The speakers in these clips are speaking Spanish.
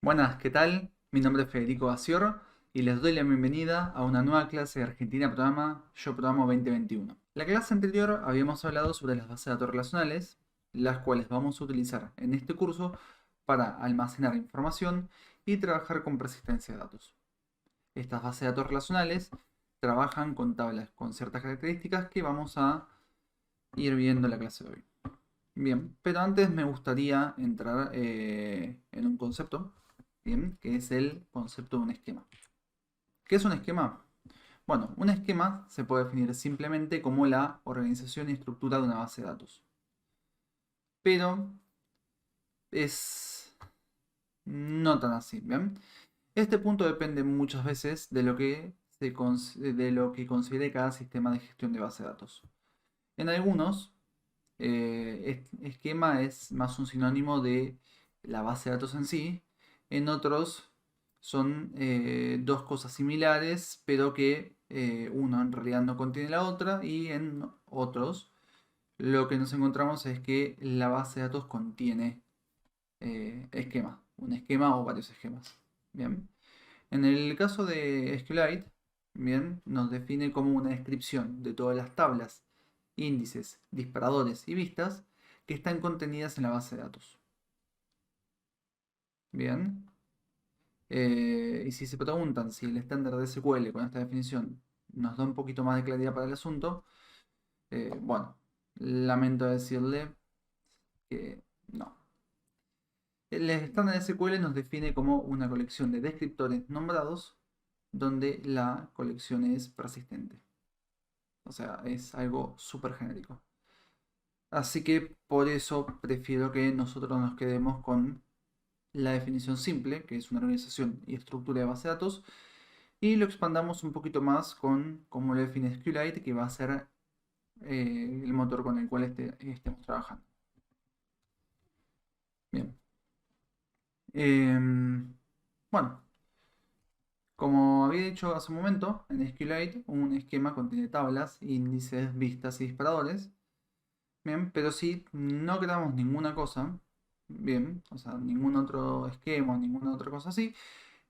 Buenas, ¿qué tal? Mi nombre es Federico Bacior y les doy la bienvenida a una nueva clase de Argentina Programa, Yo Programo 2021. La clase anterior habíamos hablado sobre las bases de datos relacionales, las cuales vamos a utilizar en este curso para almacenar información y trabajar con persistencia de datos. Estas bases de datos relacionales trabajan con tablas con ciertas características que vamos a ir viendo en la clase de hoy. Bien, pero antes me gustaría entrar en un concepto, bien, que es el concepto de un esquema. ¿Qué es un esquema? Bueno, un esquema se puede definir simplemente como la organización y estructura de una base de datos. Pero es no tan así, ¿bien? Este punto depende muchas veces de lo que de lo que considere cada sistema de gestión de base de datos. En algunos, esquema es más un sinónimo de la base de datos en sí. En otros son dos cosas similares, pero que uno en realidad no contiene la otra. Y en otros lo que nos encontramos es que la base de datos contiene esquema, un esquema o varios esquemas. Bien. En el caso de SQLite, bien, nos define como una descripción de todas las tablas, índices, disparadores y vistas que están contenidas en la base de datos. Bien. Y si se preguntan si el estándar de SQL con esta definición nos da un poquito más de claridad para el asunto, bueno, lamento decirle que no. El estándar de SQL nos define como una colección de descriptores nombrados donde la colección es persistente. O sea, es algo súper genérico. Así que por eso prefiero que nosotros nos quedemos con la definición simple, que es una organización y estructura de base de datos, y lo expandamos un poquito más con cómo lo define SQLite, que va a ser el motor con el cual estemos trabajando. Bien. Bueno, como había dicho hace un momento, en SQLite un esquema contiene tablas, índices, vistas y disparadores. Bien, pero si no creamos ninguna cosa, bien, o sea, ningún otro esquema, ninguna otra cosa así,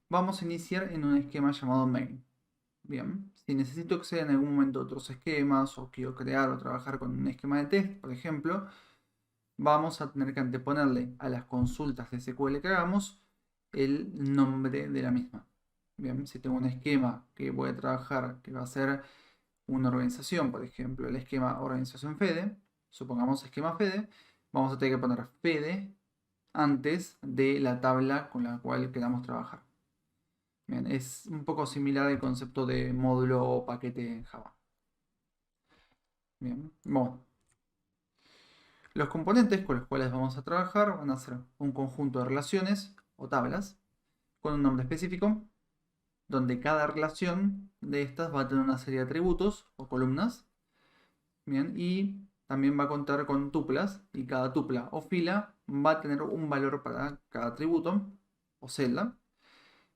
vamos a iniciar en un esquema llamado main. Bien, si necesito acceder en algún momento a otros esquemas o quiero crear o trabajar con un esquema de test, por ejemplo, vamos a tener que anteponerle a las consultas de SQL que hagamos el nombre de la misma. Bien, si tengo un esquema que voy a trabajar, que va a ser una organización, por ejemplo, el esquema organización FEDE, supongamos esquema FEDE, vamos a tener que poner FEDE antes de la tabla con la cual queramos trabajar. Bien, es un poco similar al concepto de módulo o paquete en Java. Bien, bueno, los componentes con los cuales vamos a trabajar van a ser un conjunto de relaciones o tablas con un nombre específico, donde cada relación de estas va a tener una serie de atributos o columnas. Bien, y también va a contar con tuplas, y cada tupla o fila va a tener un valor para cada atributo o celda,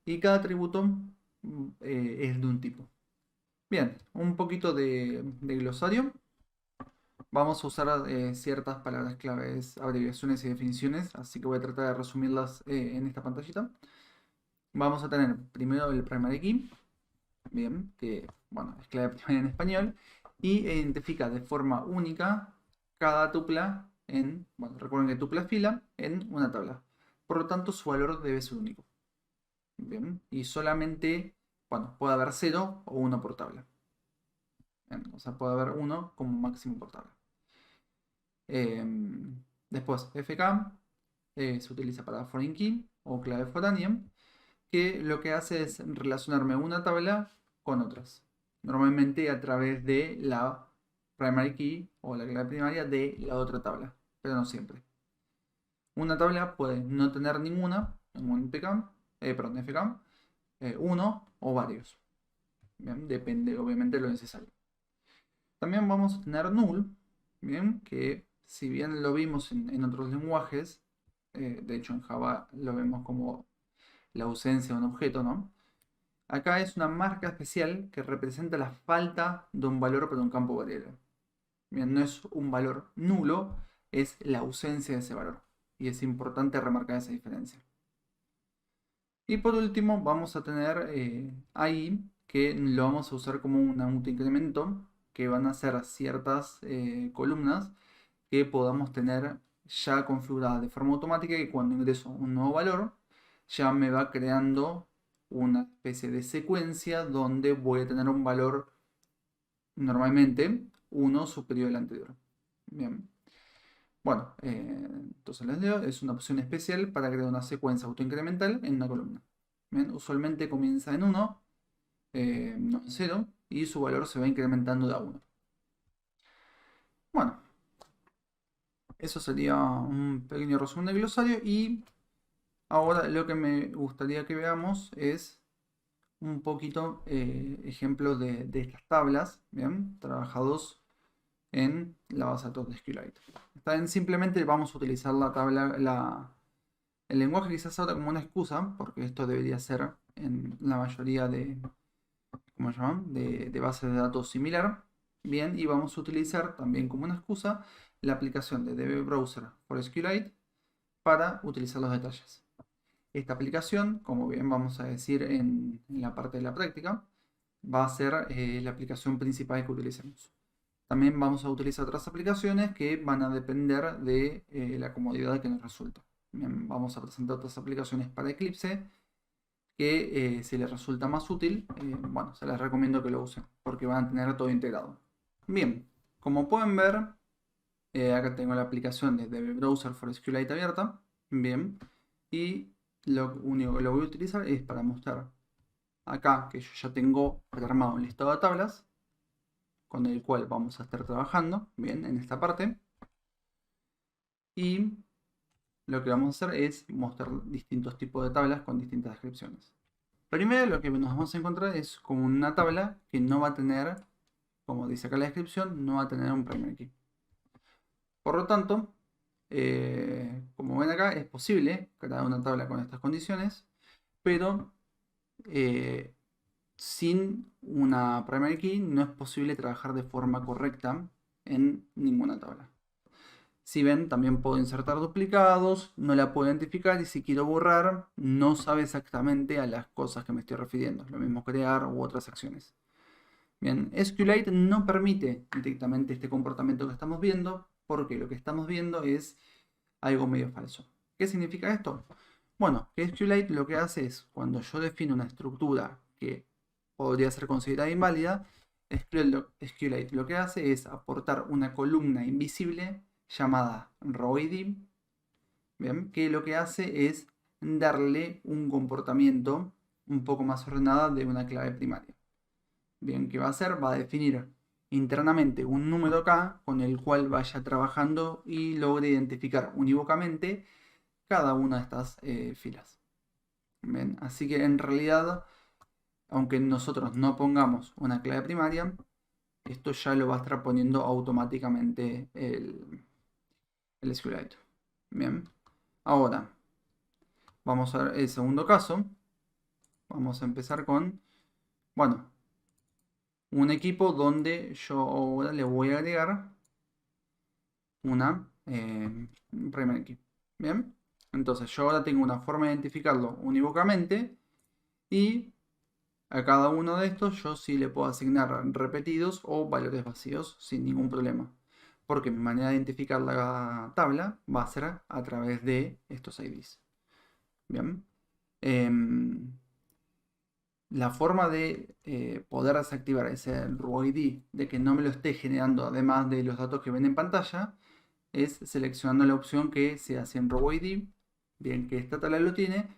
y cada atributo es de un tipo. Bien, un poquito de glosario. Vamos a usar ciertas palabras claves, abreviaciones y definiciones, así que voy a tratar de resumirlas en esta pantallita. Vamos a tener primero el primary key, bien, que bueno, es clave primaria en español, y identifica de forma única cada tupla en, bueno, recuerden que tupla es fila, en una tabla. Por lo tanto, su valor debe ser único. Bien, y solamente, bueno, puede haber 0 o 1 por tabla. Bien, o sea, puede haber 1 como máximo por tabla. Después, FK se utiliza para foreign key o clave foránea, que lo que hace es relacionarme una tabla con otras. Normalmente a través de la primary key o la clave primaria de la otra tabla, pero no siempre. Una tabla puede no tener ningún FK, uno o varios. Bien, depende obviamente de lo necesario. También vamos a tener null, bien, que si bien lo vimos en otros lenguajes, de hecho en Java lo vemos como la ausencia de un objeto, ¿no? Acá es una marca especial que representa la falta de un valor para un campo variable. Bien, no es un valor nulo, es la ausencia de ese valor. Y es importante remarcar esa diferencia. Y por último vamos a tener ahí que lo vamos a usar como un autoincremento, que van a ser ciertas columnas que podamos tener ya configuradas de forma automática, que cuando ingreso un nuevo valor ya me va creando una especie de secuencia donde voy a tener un valor normalmente uno superior al anterior. Bien. Bueno, entonces les leo, es una opción especial para crear una secuencia autoincremental en una columna. Bien, usualmente comienza en 1, no en 0, y su valor se va incrementando de a 1. Bueno, eso sería un pequeño resumen del glosario y ahora lo que me gustaría que veamos es un poquito ejemplos de estas tablas, bien, trabajados en la base de datos de SQLite. Está bien, simplemente vamos a utilizar la tabla, el lenguaje quizás ahora como una excusa, porque esto debería ser en la mayoría de, ¿cómo se llaman? De bases de datos similar. Bien, y vamos a utilizar también como una excusa la aplicación de DB Browser for SQLite para utilizar los detalles. Esta aplicación, como bien vamos a decir en la parte de la práctica, va a ser la aplicación principal que utilicemos. También vamos a utilizar otras aplicaciones que van a depender de la comodidad que nos resulta. Bien, vamos a presentar otras aplicaciones para Eclipse que si les resulta más útil, bueno, se les recomiendo que lo usen porque van a tener todo integrado. Bien, como pueden ver, acá tengo la aplicación de DB Browser for SQLite abierta. Bien, y lo único que lo voy a utilizar es para mostrar acá que yo ya tengo armado un listado de tablas con el cual vamos a estar trabajando, bien, en esta parte. Y lo que vamos a hacer es mostrar distintos tipos de tablas con distintas descripciones. Primero lo que nos vamos a encontrar es como una tabla que no va a tener, como dice acá la descripción, no va a tener un primary key. Por lo tanto, como ven acá, es posible crear una tabla con estas condiciones, pero sin una primary key no es posible trabajar de forma correcta en ninguna tabla. Si ven, también puedo insertar duplicados, no la puedo identificar y si quiero borrar, no sabe exactamente a las cosas que me estoy refiriendo. Lo mismo crear u otras acciones. Bien, SQLite no permite directamente este comportamiento que estamos viendo, porque lo que estamos viendo es algo medio falso. ¿Qué significa esto? Bueno, que SQLite lo que hace es, cuando yo defino una estructura que podría ser considerada inválida, SQLite lo que hace es aportar una columna invisible llamada RowID, bien, que lo que hace es darle un comportamiento un poco más ordenado de una clave primaria. Bien, ¿qué va a hacer? Va a definir internamente un número K con el cual vaya trabajando y logre identificar unívocamente cada una de estas filas. Bien, así que en realidad, aunque nosotros no pongamos una clave primaria, esto ya lo va a estar poniendo automáticamente el SQLite. Bien, ahora vamos a ver el segundo caso. Vamos a empezar con, bueno, un equipo donde yo ahora le voy a agregar una primary key. Bien, entonces yo ahora tengo una forma de identificarlo unívocamente y a cada uno de estos yo sí le puedo asignar repetidos o valores vacíos sin ningún problema. Porque mi manera de identificar la tabla va a ser a través de estos IDs. Bien. La forma de poder desactivar ese RUID, de que no me lo esté generando además de los datos que ven en pantalla, es seleccionando la opción que se hace en RowID. Bien, que esta tabla lo tiene,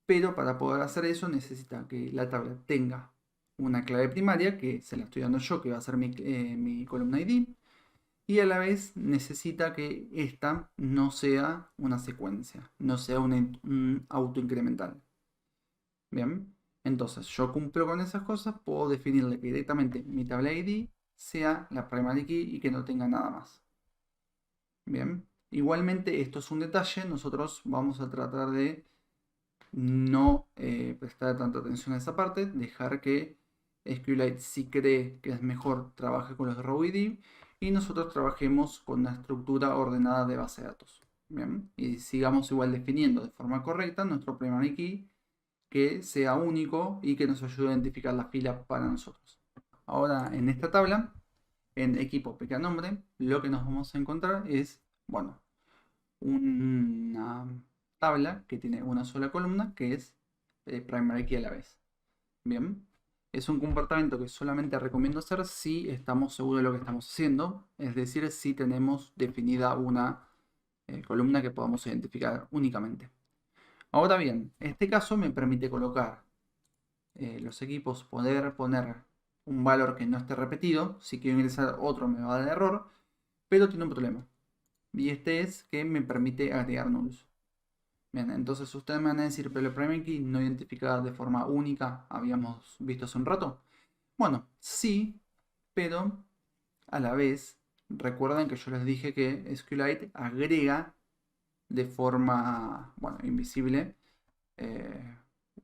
pero para poder hacer eso necesita que la tabla tenga una clave primaria, que se la estoy dando yo, que va a ser mi columna ID, y a la vez necesita que esta no sea una secuencia, no sea un autoincremental. Bien, entonces yo cumplo con esas cosas, puedo definirle que directamente mi tabla ID sea la primary key y que no tenga nada más. Bien, igualmente esto es un detalle, nosotros vamos a tratar de no prestar tanta atención a esa parte, dejar que SQLite, si cree que es mejor, trabaje con los RowID y nosotros trabajemos con una estructura ordenada de base de datos. Bien, y sigamos igual definiendo de forma correcta nuestro primary key que sea único y que nos ayude a identificar la fila para nosotros. Ahora en esta tabla, en equipo nombre, lo que nos vamos a encontrar es, bueno, una tabla que tiene una sola columna que es primary key a la vez. Bien, es un comportamiento que solamente recomiendo hacer si estamos seguros de lo que estamos haciendo, es decir, si tenemos definida una columna que podamos identificar únicamente. Ahora bien, este caso me permite colocar los equipos, poder poner un valor que no esté repetido. Si quiero ingresar otro me va a dar error, pero tiene un problema. Y este es que me permite agregar nulls. Bien, entonces ustedes me van a decir, pero el primary key no identificada de forma única, habíamos visto hace un rato. Bueno, sí, pero a la vez, recuerden que yo les dije que SQLite agrega de forma, bueno, invisible,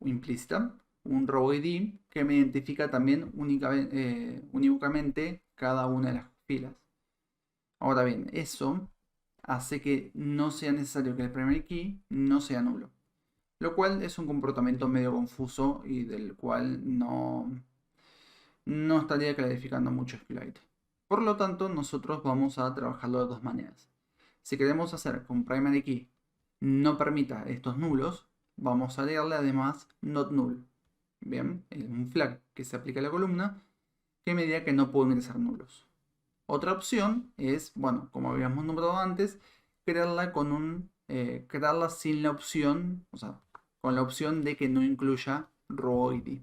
implícita, un row ID que me identifica también unívocamente cada una de las filas. Ahora bien, eso hace que no sea necesario que el primary key no sea nulo, lo cual es un comportamiento medio confuso y del cual no estaría clarificando mucho SQLite. Por lo tanto, nosotros vamos a trabajarlo de dos maneras. Si queremos hacer que un primary key no permita estos nulos, vamos a agregarle además not null. Bien, es un flag que se aplica a la columna que me diga que no puedo ingresar nulos. Otra opción es, bueno, como habíamos nombrado antes, crearla sin la opción, o sea, con la opción de que no incluya row ID,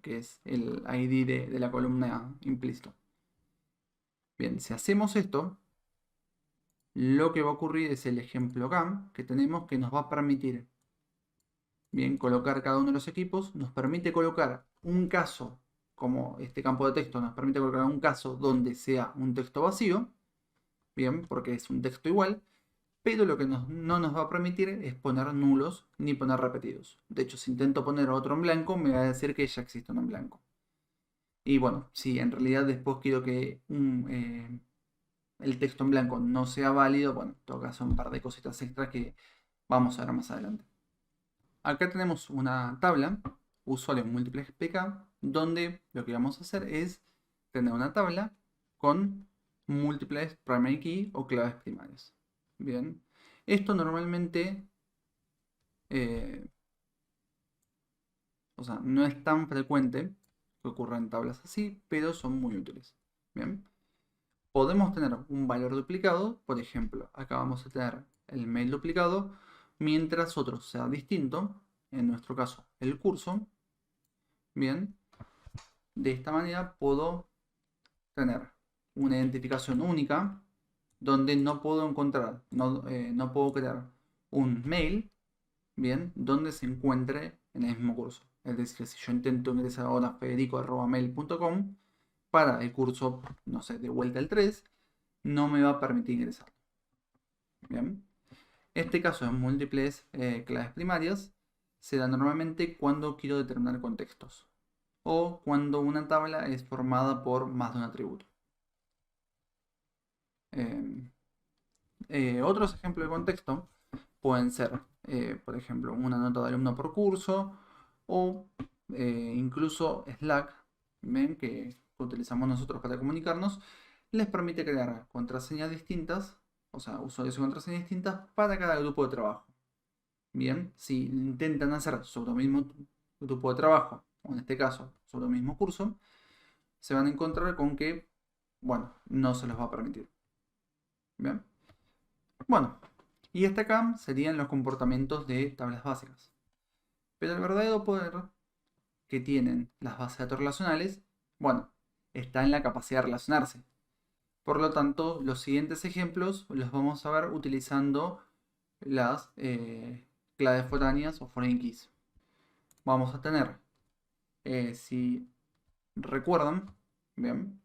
que es el ID de la columna implícito. Bien, si hacemos esto, lo que va a ocurrir es el ejemplo acá que tenemos, que nos va a permitir, bien, colocar cada uno de los equipos. Nos permite colocar un caso, como este campo de texto nos permite colocar un caso donde sea un texto vacío, bien, porque es un texto igual, pero lo que no nos va a permitir es poner nulos ni poner repetidos. De hecho, si intento poner otro en blanco, me va a decir que ya existe uno en blanco. Y bueno, si en realidad después quiero que el texto en blanco no sea válido, bueno, en todo caso un par de cositas extras que vamos a ver más adelante. Acá tenemos una tabla, usuario múltiples PK, donde lo que vamos a hacer es tener una tabla con múltiples primary key o claves primarias. Bien, esto normalmente, o sea, no es tan frecuente que ocurra en tablas así, pero son muy útiles. Bien, podemos tener un valor duplicado, por ejemplo, acá vamos a tener el mail duplicado, mientras otro sea distinto, en nuestro caso el curso. Bien, de esta manera puedo tener una identificación única donde no puedo encontrar, no puedo crear un mail, bien, donde se encuentre en el mismo curso. Es decir, si yo intento ingresar ahora a federico@mail.com para el curso, no sé, de vuelta al 3, no me va a permitir ingresar. Bien, este caso de múltiples claves primarias se da normalmente cuando quiero determinar contextos o cuando una tabla es formada por más de un atributo. Otros ejemplos de contexto pueden ser, por ejemplo, una nota de alumno por curso o incluso Slack, ¿ven? Que utilizamos nosotros para comunicarnos, les permite crear contraseñas distintas, o sea, usuarios y contraseñas distintas para cada grupo de trabajo. Bien, si intentan hacer sobre el mismo grupo de trabajo, o en este caso sobre el mismo curso, se van a encontrar con que, bueno, no se los va a permitir. Bien, bueno, y hasta acá serían los comportamientos de tablas básicas. Pero el verdadero poder que tienen las bases de datos relacionales, bueno, está en la capacidad de relacionarse. Por lo tanto, los siguientes ejemplos los vamos a ver utilizando las claves foráneas o foreign keys. Vamos a tener, si recuerdan, bien,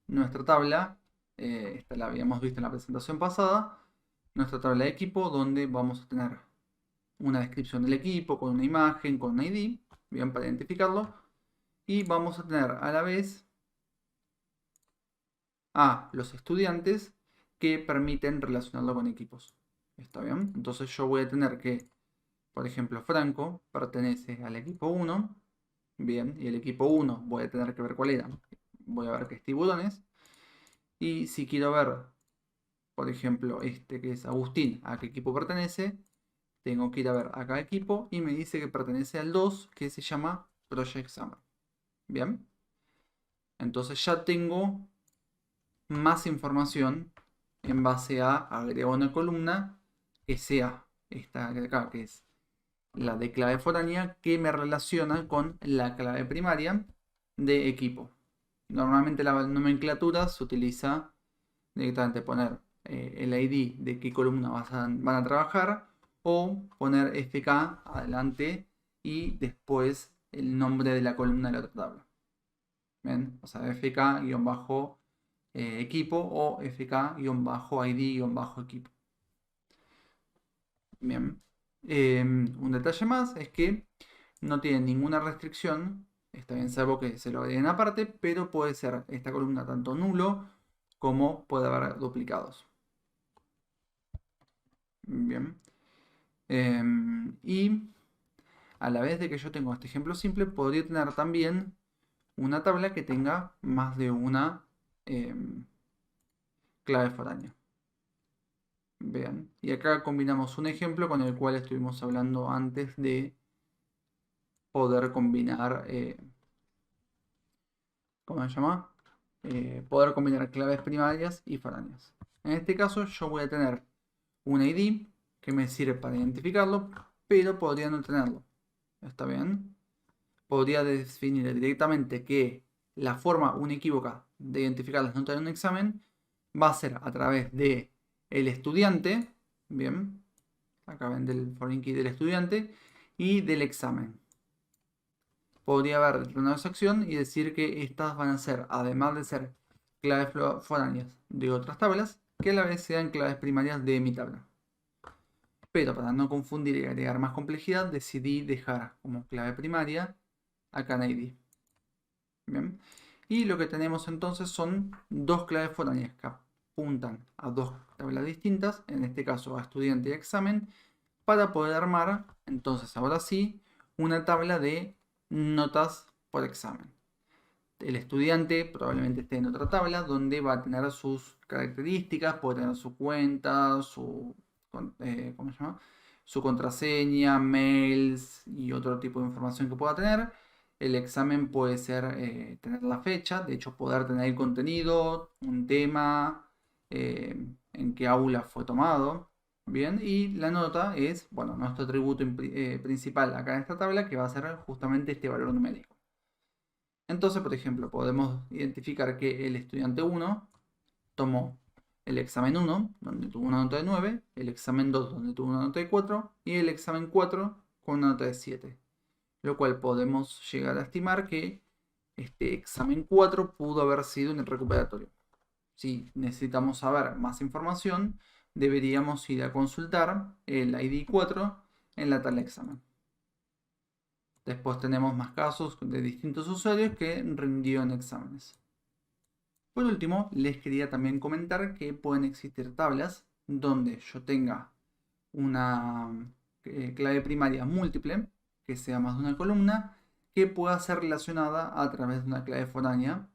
nuestra tabla, esta la habíamos visto en la presentación pasada, nuestra tabla de equipo donde vamos a tener una descripción del equipo con una imagen, con un ID, bien, para identificarlo, y vamos a tener a la vez a los estudiantes que permiten relacionarlo con equipos. ¿Está bien? Entonces yo voy a tener que por ejemplo, Franco pertenece al equipo 1. Bien, y el equipo 1 voy a tener que ver cuál era. Voy a ver que es Tiburones. Y si quiero ver, por ejemplo, este que es Agustín, a qué equipo pertenece, tengo que ir a ver a cada equipo y me dice que pertenece al 2, que se llama Project Summer. Bien, entonces ya tengo más información en base a agregar una columna que sea esta de acá, que es la de clave foránea, que me relaciona con la clave primaria de equipo. Normalmente la nomenclatura se utiliza directamente poner el ID de qué columna van a trabajar o poner FK adelante y después el nombre de la columna de la otra tabla. ¿Ven? O sea, FK-equipo o FK-ID-equipo. Bien. Un detalle más es que no tiene ninguna restricción. Está bien, salvo que se lo agreguen aparte, pero puede ser esta columna tanto nulo como puede haber duplicados. Bien. Y a la vez de que yo tengo este ejemplo simple, podría tener también una tabla que tenga más de una clave foránea. Vean. Y acá combinamos un ejemplo con el cual estuvimos hablando antes de poder combinar, ¿cómo se llama? Poder combinar claves primarias y foráneas. En este caso yo voy a tener un ID que me sirve para identificarlo, pero podría no tenerlo. ¿Está bien? Podría definir directamente que la forma unequívoca de identificar las notas de un examen va a ser a través de el estudiante, bien, acá ven del foreign key del estudiante, y del examen. Podría haber una sección y decir que estas van a ser, además de ser claves foráneas de otras tablas, que a la vez sean claves primarias de mi tabla. Pero para no confundir y agregar más complejidad, decidí dejar como clave primaria acá en ID. Bien. Y lo que tenemos entonces son dos claves foráneas que apuntan a dos tablas distintas, en este caso a estudiante y examen, para poder armar, entonces ahora sí, una tabla de notas por examen. El estudiante probablemente esté en otra tabla donde va a tener sus características, puede tener su cuenta, ¿cómo se llama? Su contraseña, mails y otro tipo de información que pueda tener. El examen puede ser tener la fecha, de hecho poder tener el contenido, un tema, en qué aula fue tomado. Bien, y la nota es, bueno, nuestro atributo principal acá en esta tabla, que va a ser justamente este valor numérico. Entonces, por ejemplo, podemos identificar que el estudiante 1 tomó el examen 1, donde tuvo una nota de 9, el examen 2, donde tuvo una nota de 4, y el examen 4 con una nota de 7. Lo cual podemos llegar a estimar que este examen 4 pudo haber sido un recuperatorio. Si necesitamos saber más información, deberíamos ir a consultar el ID 4 en la tal examen. Después tenemos más casos de distintos usuarios que rindieron exámenes. Por último, les quería también comentar que pueden existir tablas donde yo tenga una clave primaria múltiple, que sea más de una columna, que pueda ser relacionada a través de una clave foránea,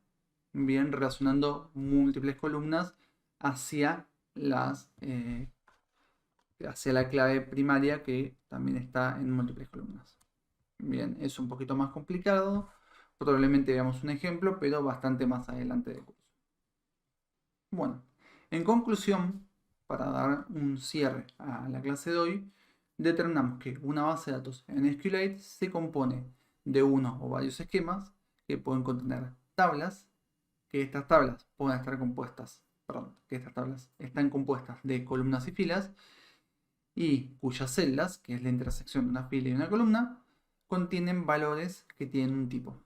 bien relacionando múltiples columnas hacia hacia la clave primaria que también está en múltiples columnas. Bien, es un poquito más complicado. Probablemente veamos un ejemplo, pero bastante más adelante del curso. Bueno, en conclusión, para dar un cierre a la clase de hoy, determinamos que una base de datos en SQLite se compone de uno o varios esquemas que pueden contener tablas, que estas tablas pueden estar compuestas, perdón, que estas tablas están compuestas de columnas y filas, y cuyas celdas, que es la intersección de una fila y una columna, contienen valores que tienen un tipo.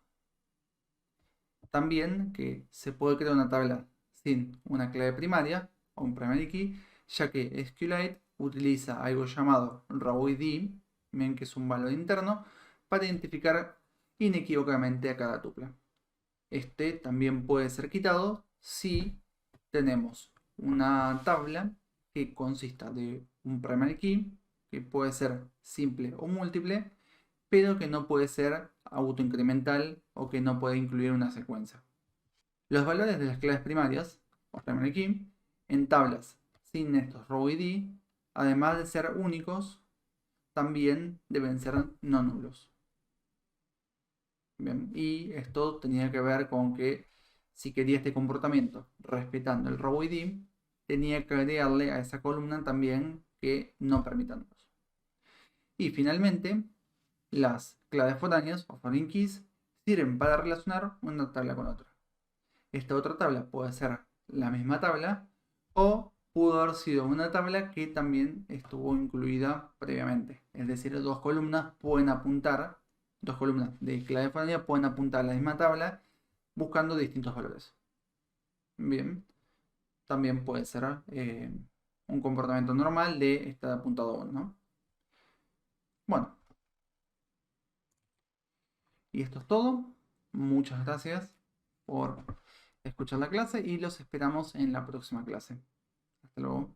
También que se puede crear una tabla sin una clave primaria o un primary key, ya que SQLite utiliza algo llamado raw ID, que es un valor interno, para identificar inequívocamente a cada tupla. Este también puede ser quitado si tenemos una tabla que consista de un primary key, que puede ser simple o múltiple, pero que no puede ser autoincremental o que no puede incluir una secuencia. Los valores de las claves primarias, o primary key, en tablas sin estos row ID, además de ser únicos, también deben ser no nulos. Bien, y esto tenía que ver con que si quería este comportamiento respetando el row ID, tenía que agregarle a esa columna también que no permitan nulos. Y finalmente, las claves foráneas o foreign keys sirven para relacionar una tabla con otra. Esta otra tabla puede ser la misma tabla o pudo haber sido una tabla que también estuvo incluida previamente. Es decir, dos columnas de clave foránea pueden apuntar a la misma tabla buscando distintos valores. Bien, también puede ser un comportamiento normal de estar apuntado a uno, ¿no? Bueno, y esto es todo. Muchas gracias por escuchar la clase y los esperamos en la próxima clase. Hasta luego.